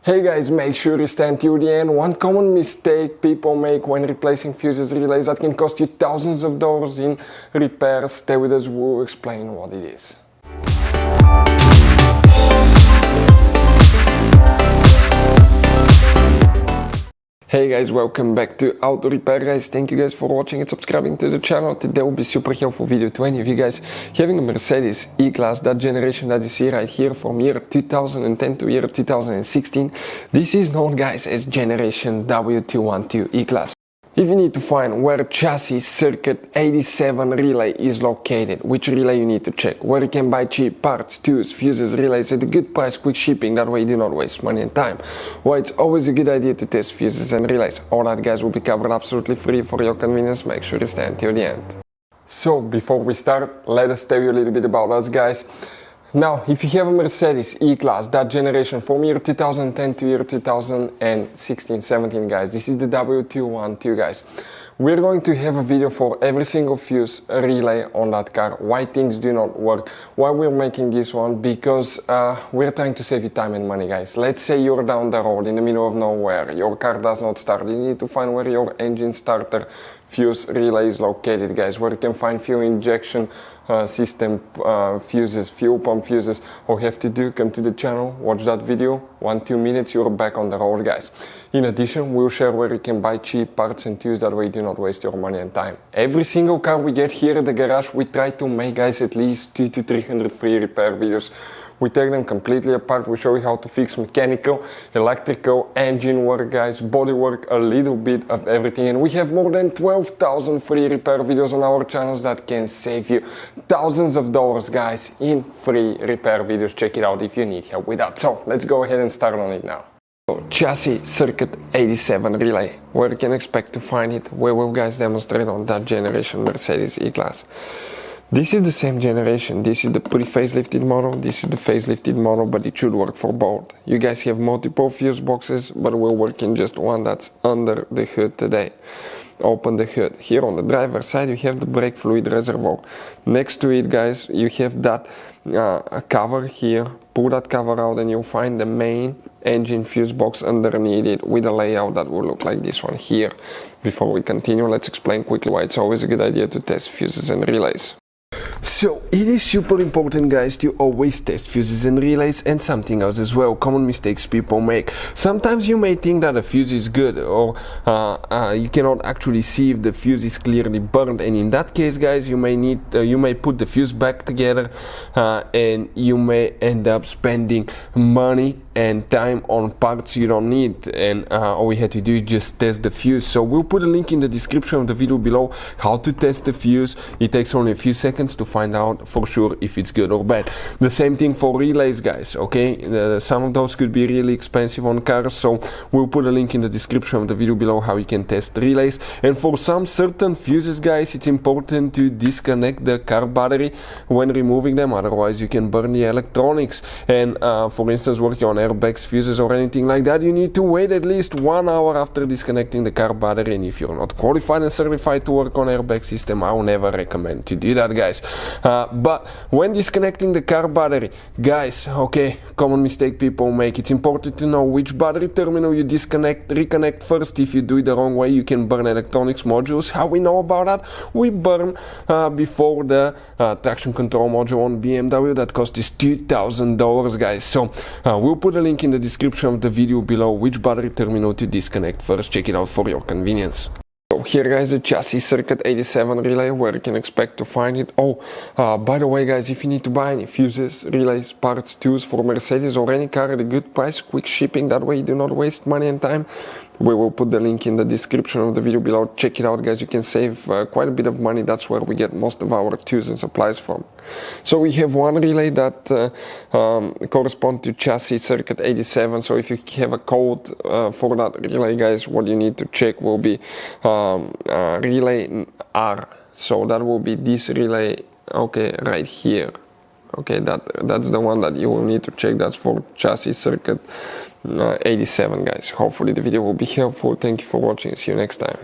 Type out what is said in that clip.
Hey guys, make sure you stand till the end. One common mistake people make when replacing fuses relays that can cost you thousands of dollars in repairs. Stay with us, we'll explain what it is. Hey guys, welcome back to Auto Repair guys. Thank you guys for watching and subscribing to the channel. Today will be super helpful video to any of you guys having a Mercedes E-Class, that generation that you see right here from year 2010 to year 2016. This is known guys as generation W212 E-Class. If you need to find where chassis circuit 87 relay is located, which relay you need to check, where you can buy cheap parts, tools, fuses, relays at a good price, quick shipping, that way you do not waste money and time, why it's always a good idea to test fuses and relays, all that guys will be covered absolutely free for your convenience. Make sure you stay until the end. So before we start, let us tell you a little bit about us guys. Now, if you have a Mercedes E-Class, that generation from year 2010 to year 2016-17 guys, this is the W212 guys. We're going to have a video for every single fuse relay on that car, why things do not work, why we're making this one, because we're trying to save you time and money guys. Let's say you're down the road in the middle of nowhere, your car does not start, you need to find where your engine starter fuse relay is located guys, where you can find fuel injection system fuses, fuel pump fuses. All you have to do, come to the channel, watch that video, 1-2 minutes, you're back on the road guys. In addition, we'll share where you can buy cheap parts and tools, that way you do not waste your money and time. Every single car we get here at the garage, we try to make guys at least 200 to 300 free repair videos. We take them completely apart, we show you how to fix mechanical, electrical, engine work guys, body work, a little bit of everything. And we have more than 12,000 free repair videos on our channels that can save you thousands of dollars guys in free repair videos. Check it out if you need help with that. So let's go ahead and start on it now. So, chassis circuit 87 relay, where you can expect to find it, where we'll guys demonstrate on that generation Mercedes E-Class. This is the same generation, this is the pre-facelifted model, this is the facelifted model, but it should work for both. You guys have multiple fuse boxes, but we'll work in just one that's under the hood today. Open the hood. Here on the driver's side you have the brake fluid reservoir. Next to it guys you have that cover here. Pull that cover out and you'll find the main engine fuse box underneath it with a layout that will look like this one here. Before we continue, let's explain quickly why it's always a good idea to test fuses and relays. So it is super important guys to always test fuses and relays, and something else as well, common mistakes people make. Sometimes you may think that a fuse is good, or you cannot actually see if the fuse is clearly burned, and in that case guys you may put the fuse back together and you may end up spending money and time on parts you don't need, and all we had to do is just test the fuse. So we'll put a link in the description of the video below how to test the fuse. It takes only a few seconds to find out for sure if it's good or bad. The same thing for relays guys, okay? Some of those could be really expensive on cars, so we'll put a link in the description of the video below how you can test relays. And for some certain fuses guys, it's important to disconnect the car battery when removing them, otherwise you can burn the electronics. And for instance, working on airbags, fuses or anything like that, you need to wait at least 1 hour after disconnecting the car battery, and if you're not qualified and certified to work on airbag system, I will never recommend to do that guys. But when disconnecting the car battery guys, okay, common mistake people make, it's important to know which battery terminal you reconnect first. If you do it the wrong way you can burn electronics modules. How we know about that? We burn before the traction control module on BMW that cost us $2,000 guys. So we'll put a link in the description of the video below which battery terminal to disconnect first. Check it out for your convenience. So here guys, the chassis circuit 87 relay, where you can expect to find it. Oh, by the way guys, if you need to buy any fuses, relays, parts, tools for Mercedes or any car at a good price, quick shipping, that way you do not waste money and time, we will put the link in the description of the video below. Check it out guys, you can save quite a bit of money. That's where we get most of our tools and supplies from. So we have one relay that corresponds to chassis circuit 87. So if you have a code for that relay guys, what you need to check will be relay R. So that will be this relay, okay, right here. Okay, that's the one that you will need to check. That's for chassis circuit 87 guys. Hopefully the video will be helpful. Thank you for watching. See you next time.